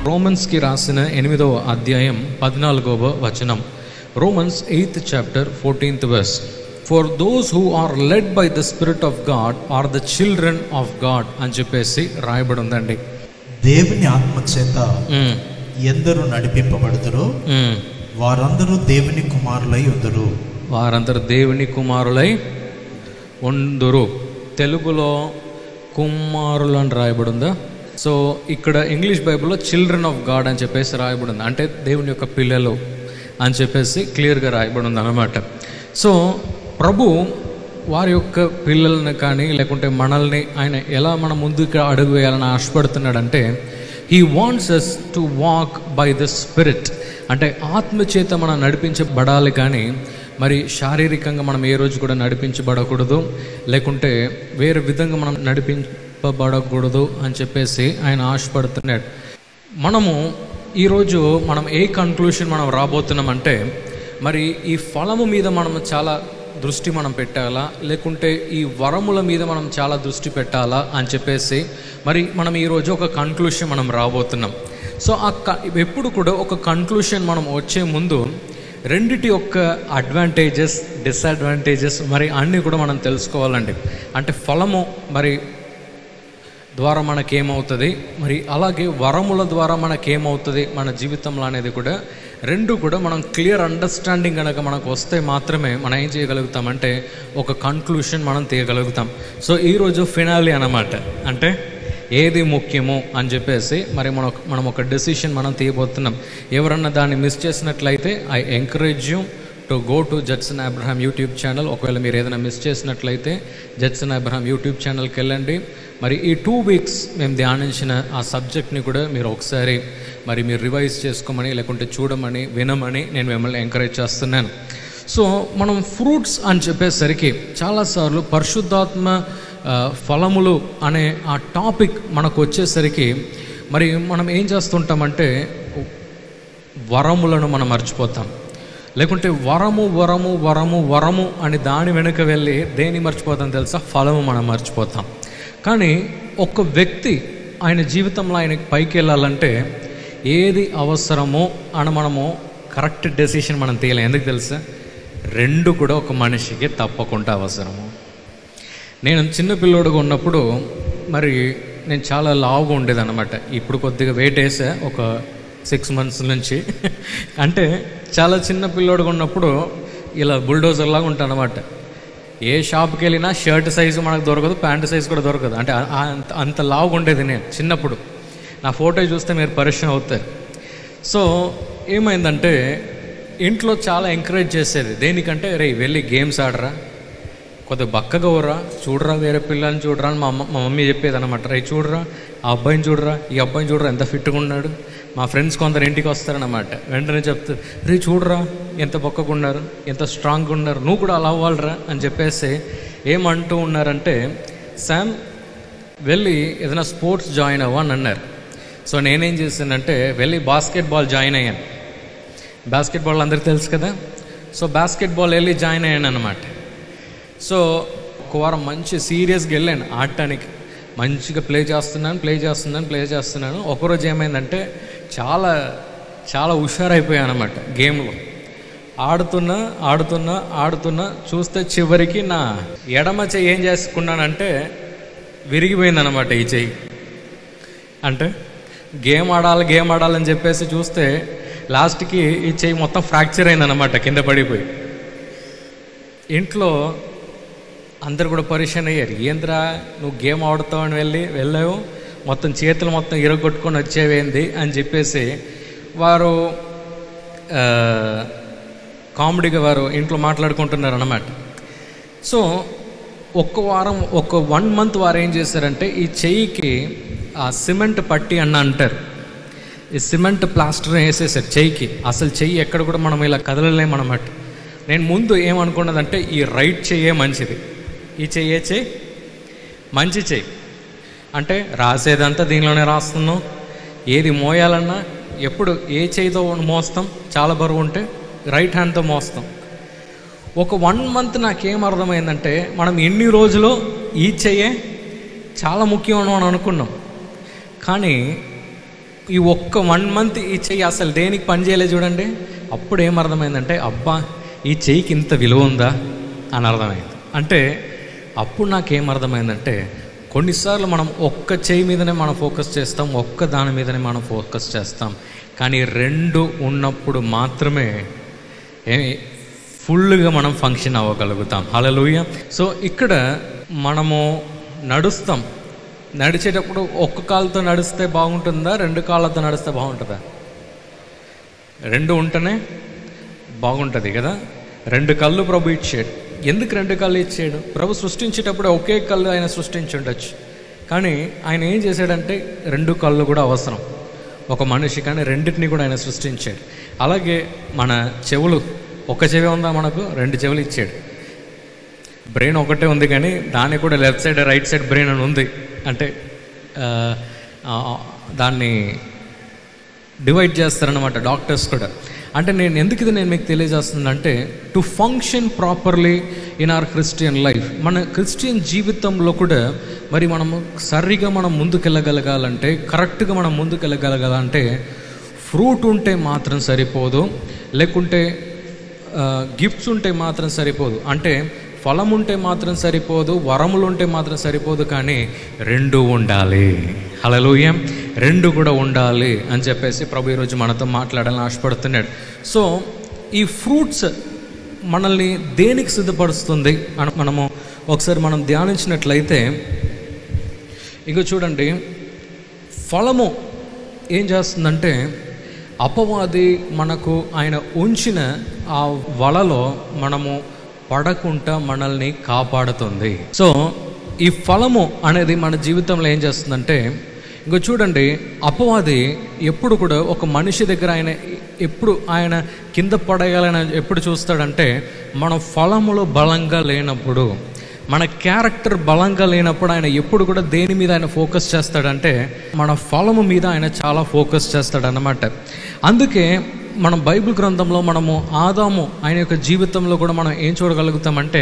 రోమన్స్కి రాసిన 8వ అధ్యాయం 14వ వచనం. Romans 8th chapter 14th verse. For those who are led by the Spirit of God are the children of God అని చెప్పేసి రాయబడి ఉందండి. దేవుని ఆత్మ చేత ఎందరూ నడిపింపబడుదురో వారందరూ దేవుని కుమారులై ఉందురు. వారందరూ దేవుని కుమారులై ఉందురు. తెలుగులో కుమారులు అని రాయబడి ఉందా? సో ఇక్కడ ఇంగ్లీష్ బైబిల్లో చిల్డ్రన్ ఆఫ్ గాడ్ అని చెప్పేసి రాయబడి ఉంది. అంటే దేవుని యొక్క పిల్లలు అని చెప్పేసి క్లియర్గా రాయబడి ఉంది అన్నమాట. సో ప్రభు వారి యొక్క పిల్లల్ని కానీ లేకుంటే మనల్ని ఆయన ఎలా మన ముందుకు అడుగు వేయాలని ఆశపడుతున్నాడంటే, he wants us to walk by the spirit. అంటే ఆత్మచేత మనం నడిపించబడాలి, కానీ మరి శారీరకంగా మనం ఏ రోజు కూడా నడిపించబడకూడదు, లేకుంటే వేరే విధంగా మనం నడిపింపబడకూడదు అని చెప్పేసి ఆయన ఆశపడుతున్నాడు. మనము ఈరోజు మనం ఏ కన్క్లూషన్ మనం రాబోతున్నామంటే, మరి ఈ ఫలము మీద మనం చాలా దృష్టి మనం పెట్టాలా, లేకుంటే ఈ వరముల మీద మనం చాలా దృష్టి పెట్టాలా అని చెప్పేసి మరి మనం ఈరోజు ఒక కన్క్లూషన్ మనం రాబోతున్నాం. సో ఎప్పుడు కూడా ఒక కన్క్లూషన్ మనం వచ్చే ముందు రెండిటి యొక్క అడ్వాంటేజెస్, డిసడ్వాంటేజెస్ మరి అన్నీ కూడా మనం తెలుసుకోవాలండి. అంటే ఫలము మరి ద్వారా మనకేమవుతుంది, మరి అలాగే వరముల ద్వారా మనకేమవుతుంది మన జీవితంలో అనేది కూడా రెండు కూడా మనం క్లియర్ అండర్స్టాండింగ్ కనుక మనకు వస్తే మాత్రమే మనం ఏం చేయగలుగుతామంటే ఒక కన్క్లూషన్ మనం తీయగలుగుతాం. సో ఈరోజు ఫినాలి అన్నమాట. అంటే ఏది ముఖ్యము అని చెప్పేసి మరి మనం ఒక డెసిషన్ మనం తీయబోతున్నాం. ఎవరన్నా దాన్ని మిస్ చేసినట్లయితే I encourage you to go to Judson Abraham YouTube channel. ఒకవేళ మీరు ఏదైనా మిస్ చేసినట్లయితే జడ్సన్ అబ్రహాం యూట్యూబ్ ఛానల్కి వెళ్ళండి. మరి ఈ 2 weeks మేము ధ్యానించిన ఆ సబ్జెక్ట్ని కూడా మీరు ఒకసారి మరి మీరు రివైజ్ చేసుకోమని, లేకుంటే చూడమని, వినమని నేను మిమ్మల్ని ఎంకరేజ్ చేస్తున్నాను. సో మనం ఫ్రూట్స్ అని చెప్పేసరికి చాలాసార్లు పరిశుద్ధాత్మ ఫలములు అనే ఆ టాపిక్ మనకు వచ్చేసరికి మరి మనం ఏం చేస్తుంటామంటే వరములను మనం మర్చిపోతాం, లేకుంటే వరము వరము వరము వరము అని దాని వెనుక వెళ్ళి దేన్ని మర్చిపోతాం తెలుసా? ఫలము మనం మర్చిపోతాం. కానీ ఒక వ్యక్తి ఆయన జీవితంలో ఆయనకి పైకి వెళ్ళాలంటే ఏది అవసరమో అని మనము కరెక్ట్ డెసిషన్ మనం తీయలేం. ఎందుకు తెలుసా? రెండు కూడా ఒక మనిషికి తప్పకుండా అవసరము. నేను చిన్న పిల్లోడుగా ఉన్నప్పుడు మరి నేను చాలా లావుగా ఉండేదన్నమాట. ఇప్పుడు కొద్దిగా వెయిట్ వేసా ఒక 6 months నుంచి. అంటే చాలా చిన్న పిల్లోడుగా ఉన్నప్పుడు ఇలా బుల్డోజర్ లాగా ఉంటాను అనమాట. ఏ షాప్కి వెళ్ళినా షర్ట్ సైజు మనకు దొరకదు, ప్యాంటు సైజు కూడా దొరకదు. అంటే అంత లావుగా ఉండేది నేను చిన్నప్పుడు. నా ఫోటో చూస్తే మీరు పరిచయం అవుతారు. సో ఏమైందంటే ఇంట్లో చాలా ఎంకరేజ్ చేసేది. దేనికంటే రే వెళ్ళి గేమ్స్ ఆడరా, కొద్దిగా బక్కగా ఊరా, చూడరా వేరే పిల్లల్ని చూడరా అని మా మమ్మీ చెప్పేది అనమాట. రే చూడరా ఆ అబ్బాయిని చూడరా, ఈ అబ్బాయిని చూడరా ఎంత ఫిట్గా ఉన్నాడు. మా ఫ్రెండ్స్ కొందరు ఇంటికి వస్తారనమాట, వెంటనే చెప్తారు రే చూడరా ఎంత బక్కగా ఉన్నారు, ఎంత స్ట్రాంగ్గా ఉన్నారు, నువ్వు కూడా అలా అవ్వాలరా అని చెప్పేసి ఏమంటూ ఉన్నారంటే, శామ్ వెళ్ళి ఏదైనా స్పోర్ట్స్ జాయిన్ అవ్వ అని అన్నారు. సో నేనేం చేశానంటే వెళ్ళి బాస్కెట్బాల్ జాయిన్ అయ్యాను. బాస్కెట్బాల్ అందరికీ తెలుసు కదా. సో బాస్కెట్బాల్ వెళ్ళి జాయిన్ అయ్యాను అనమాట. సో ఒక వారం మంచి సీరియస్గా వెళ్ళాను ఆడటానికి. మంచిగా ప్లే చేస్తున్నాను. ఒకరోజు ఏమైందంటే చాలా చాలా హుషారైపోయాను అనమాట గేమ్లో. ఆడుతున్నా చూస్తే చివరికి నా ఎడమ చెయ్యి ఏం చేసుకున్నానంటే విరిగిపోయిందనమాట ఈ చెయ్యి. అంటే గేమ్ ఆడాలని చెప్పేసి చూస్తే లాస్ట్కి ఈ చెయ్యి మొత్తం ఫ్రాక్చర్ అయిందనమాట, కింద పడిపోయి. ఇంట్లో అందరు కూడా పరిశాన్ అయ్యారు. ఏంద్రా నువ్వు గేమ్ ఆడుతావని వెళ్ళావు, మొత్తం చేతులు మొత్తం ఇరగొట్టుకొని వచ్చేవేంది అని చెప్పేసి వారు కామెడీగా వారు ఇంట్లో మాట్లాడుకుంటున్నారు అన్నమాట. సో ఒక 1 month వారు ఏం చేశారంటే ఈ చెయ్యికి ఆ సిమెంట్ పట్టి అంటారు, ఈ సిమెంట్ ప్లాస్టర్ వేసేసారు చెయ్యికి. అసలు చెయ్యి ఎక్కడ కూడా మనం ఇలా కదలలేమన్నమాట. నేను ముందు ఏమనుకున్నదంటే ఈ రైట్ చెయ్యే మంచిది, ఈ చెయ్యి మంచి చెయ్యి. అంటే రాసేదంతా దీనిలోనే రాస్తున్నాం. ఏది మోయాలన్నా ఎప్పుడు ఏ చెయ్యితో మోస్తాం, చాలా బరువు ఉంటే రైట్ హ్యాండ్తో మోస్తాం. ఒక 1 month నాకేం అర్థమైందంటే మనం ఎన్ని రోజులు ఈ చెయ్యే చాలా ముఖ్యం అని అనుకున్నాం. కానీ ఈ ఒక్క 1 month ఈ చెయ్యి అసలు దేనికి పని చేయలేదు చూడండి. అప్పుడు ఏమర్థమైందంటే అబ్బా ఈ చెయ్యికి ఇంత విలువ ఉందా అని అర్థమైంది. అంటే అప్పుడు నాకేమర్థమైందంటే కొన్నిసార్లు మనం ఒక్క చెయ్యి మీదనే మనం ఫోకస్ చేస్తాం, ఒక్క దాని మీదనే మనం ఫోకస్ చేస్తాం. కానీ 2 ఉన్నప్పుడు మాత్రమే ఫుల్గా మనం ఫంక్షన్ అవ్వగలుగుతాం. హల్లెలూయా. సో ఇక్కడ మనము నడుస్తాం, నడిచేటప్పుడు ఒక్క కాలుతో నడిస్తే బాగుంటుందా, 2 కాళ్ళతో నడిస్తే బాగుంటుందా? 2 ఉంటేనే బాగుంటుంది కదా. 2 కళ్ళు ప్రభు ఇచ్చాడు. ఎందుకు 2 కళ్ళు ఇచ్చాడు? ప్రభు సృష్టించేటప్పుడు ఒకే కళ్ళు ఆయన సృష్టించి ఉండొచ్చు, కానీ ఆయన ఏం చేశాడంటే 2 కళ్ళు కూడా అవసరం ఒక మనిషి, కానీ 2టిని కూడా ఆయన సృష్టించాడు. అలాగే మన చెవులు, ఒక చెవి ఉందా మనకు? 2 చెవులు ఇచ్చాడు. బ్రెయిన్ ఒకటే ఉంది కానీ దానికి కూడా left side right side brain అని ఉంది. అంటే దాన్ని డివైడ్ చేస్తారనమాట డాక్టర్స్ కూడా. అంటే నేను ఎందుకు ఇది నేను మీకు తెలియజేస్తుందంటే to function properly in our Christian life, మన క్రిస్టియన్ జీవితంలో కూడా మరి మనము సరిగా మనం ముందుకెళ్ళగలగాలంటే, కరెక్ట్గా మనం ముందుకెళ్ళగలగాలంటే ఫ్రూట్ ఉంటే మాత్రం సరిపోదు, లేకుంటే గిఫ్ట్స్ ఉంటే మాత్రం సరిపోదు, అంటే ఫలం ఉంటే మాత్రం సరిపోదు, వరములు ఉంటే మాత్రం సరిపోదు, కానీ 2 ఉండాలి. హల్లెలూయా. 2 కూడా ఉండాలి అని చెప్పేసి ప్రభు ఈరోజు మనతో మాట్లాడాలని ఆశపడుతున్నాడు. సో ఈ ఫ్రూట్స్ మనల్ని దేనికి సిద్ధపరుస్తుంది అని మనము ఒకసారి మనం ధ్యానించినట్లయితే, ఇక చూడండి, ఫలము ఏం చేస్తుందంటే అపవాది మనకు ఆయన ఉంచిన ఆ వలలో మనము పడకుండా మనల్ని కాపాడుతుంది. సో ఈ ఫలము అనేది మన జీవితంలో ఏం చేస్తుందంటే, ఇంకో చూడండి, అపవాది ఎప్పుడు కూడా ఒక మనిషి దగ్గర ఆయన కింద పడేయాలని ఎప్పుడు చూస్తాడంటే, మన ఫలములో బలంగా లేనప్పుడు, మన క్యారెక్టర్ బలంగా లేనప్పుడు ఆయన ఎప్పుడు కూడా దేని మీద ఆయన ఫోకస్ చేస్తాడంటే మన ఫలము మీద ఆయన చాలా ఫోకస్ చేస్తాడన్నమాట. అందుకే మనం బైబిల్ గ్రంథంలో మనము ఆదాము ఆయన యొక్క జీవితంలో కూడా మనం ఏం చూడగలుగుతామంటే,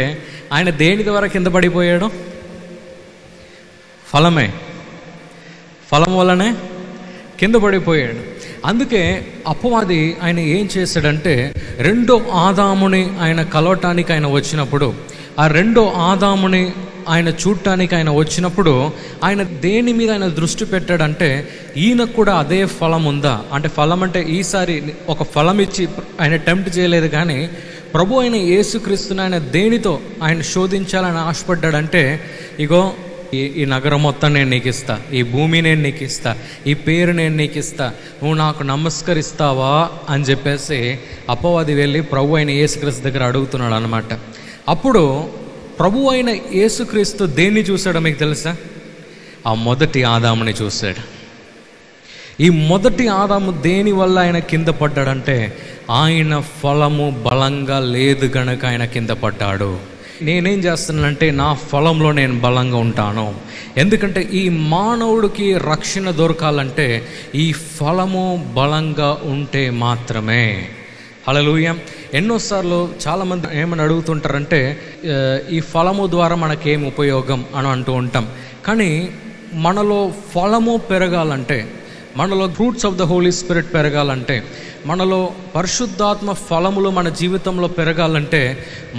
ఆయన దేని ద్వారా కింద పడిపోయాడు? ఫలం వల్లనే కింద పడిపోయాడు. అందుకే అపవాది ఆయన ఏం చేశాడంటే, 2వ ఆదాముని ఆయన కలవటానికి ఆయన వచ్చినప్పుడు, ఆ 2వ ఆదాముని ఆయన చూడటానికి ఆయన వచ్చినప్పుడు ఆయన దేని మీద ఆయన దృష్టి పెట్టాడంటే, ఈయనకు కూడా అదే ఫలం ఉందా అంటే, ఫలం అంటే ఈసారి ఒక ఫలం ఇచ్చి ఆయన టెంప్ట్ చేయలేదు, కానీ ప్రభు అయిన యేసుక్రీస్తుని ఆయన దేనితో ఆయన శోధించాలని ఆశపడ్డాడంటే, ఇగో ఈ నగరం మొత్తం నేను నీకు ఇస్తా, ఈ భూమి నేను నీకు ఇస్తా, ఈ పేరు నేను నీకు ఇస్తా, నువ్వు నాకు నమస్కరిస్తావా అని చెప్పేసి అపవాది వెళ్ళి ప్రభు అయిన యేసుక్రీస్తు దగ్గర అడుగుతున్నాడు అనమాట. అప్పుడు ప్రభు అయిన యేసుక్రీస్తు దేన్ని చూశాడో మీకు తెలుసా? ఆ మొదటి ఆదాముని చూశాడు. ఈ మొదటి ఆదాము దేని వల్ల ఆయన కింద పడ్డాడంటే, ఆయన ఫలము బలంగా లేదు గనక ఆయన కింద పడ్డాడు. నేనేం చేస్తున్నానంటే నా ఫలంలో నేను బలంగా ఉంటాను. ఎందుకంటే ఈ మానవుడికి రక్షణ దొరకాలంటే ఈ ఫలము బలంగా ఉంటే మాత్రమే. హల్లెలూయా. ఎన్నోసార్లు చాలామంది ఏమని అడుగుతుంటారంటే, ఈ ఫలము ద్వారా మనకేం ఉపయోగం అని అంటూ ఉంటాం. కానీ మనలో ఫలము పెరగాలంటే, మనలో fruits of the Holy Spirit పెరగాలంటే, మనలో పరిశుద్ధాత్మ ఫలములు మన జీవితంలో పెరగాలంటే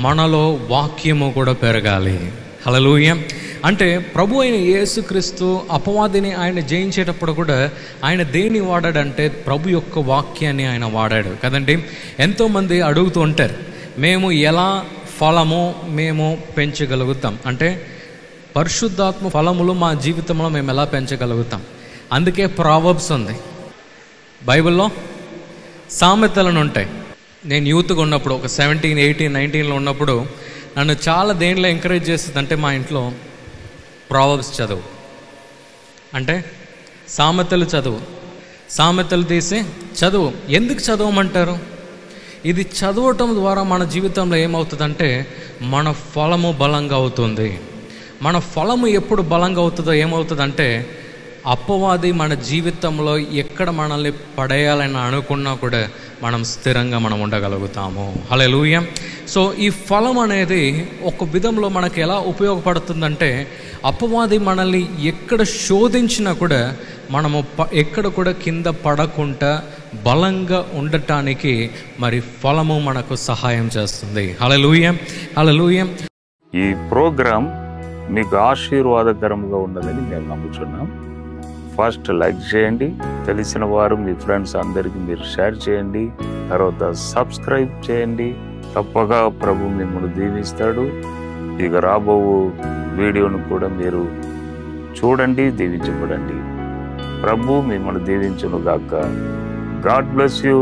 మనలో వాక్యము కూడా పెరగాలి. హల్లెలూయా. అంటే ప్రభు అయిన యేసుక్రీస్తు అపవాదిని ఆయన జయించేటప్పుడు కూడా ఆయన దేన్ని వాడాడంటే ప్రభు యొక్క వాక్యాన్ని ఆయన వాడాడు కదండి. ఎంతోమంది అడుగుతూ ఉంటారు, మేము ఎలా ఫలము మేము పెంచగలుగుతాం అంటే, పరిశుద్ధాత్మ ఫలములు మా జీవితంలో మేము ఎలా పెంచగలుగుతాం? అందుకే ప్రావర్బ్స్ ఉంది బైబిల్లో, సామెతలను ఉంటాయి. నేను యూత్గా ఉన్నప్పుడు ఒక 17, 18, 19లో ఉన్నప్పుడు నన్ను చాలా దేనిలో ఎంకరేజ్ చేస్తుంది అంటే, మా ఇంట్లో ప్రావర్బ్స్ చదువు అంటే సామెతలు చదువు, సామెతలు తీసి చదువు. ఎందుకు చదవమంటారు? ఇది చదవటం ద్వారా మన జీవితంలో ఏమవుతుందంటే మన ఫలము బలంగా అవుతుంది. మన ఫలము ఎప్పుడు బలంగా అవుతుందో ఏమవుతుందంటే, అపవాది మన జీవితంలో ఎక్కడ మనల్ని పడేయాలని అనుకున్నా కూడా మనం స్థిరంగా మనం ఉండగలుగుతాము. హల్లెలూయా. సో ఈ ఫలం అనేది ఒక విధంలో మనకు ఎలా ఉపయోగపడుతుందంటే, అపవాది మనల్ని ఎక్కడ శోధించినా కూడా మనము ఎక్కడ కూడా కింద పడకుండా బలంగా ఉండటానికి మరి ఫలము మనకు సహాయం చేస్తుంది. హల్లెలూయా, హల్లెలూయా. ఈ ప్రోగ్రాం మీకు ఆశీర్వాదకరంగా ఉన్నదని మేము నమ్ముతున్నాం. ఫస్ట్ లైక్ చేయండి, తెలిసిన వారు మీ ఫ్రెండ్స్ అందరికీ మీరు షేర్ చేయండి, తర్వాత సబ్స్క్రైబ్ చేయండి. తప్పగా ప్రభు మిమ్మల్ని దీవిస్తాడు. ఇక రాబో వీడియోను కూడా మీరు చూడండి, దీవించబడండి. ప్రభు మిమ్మల్ని దీవించును గాక. God bless you.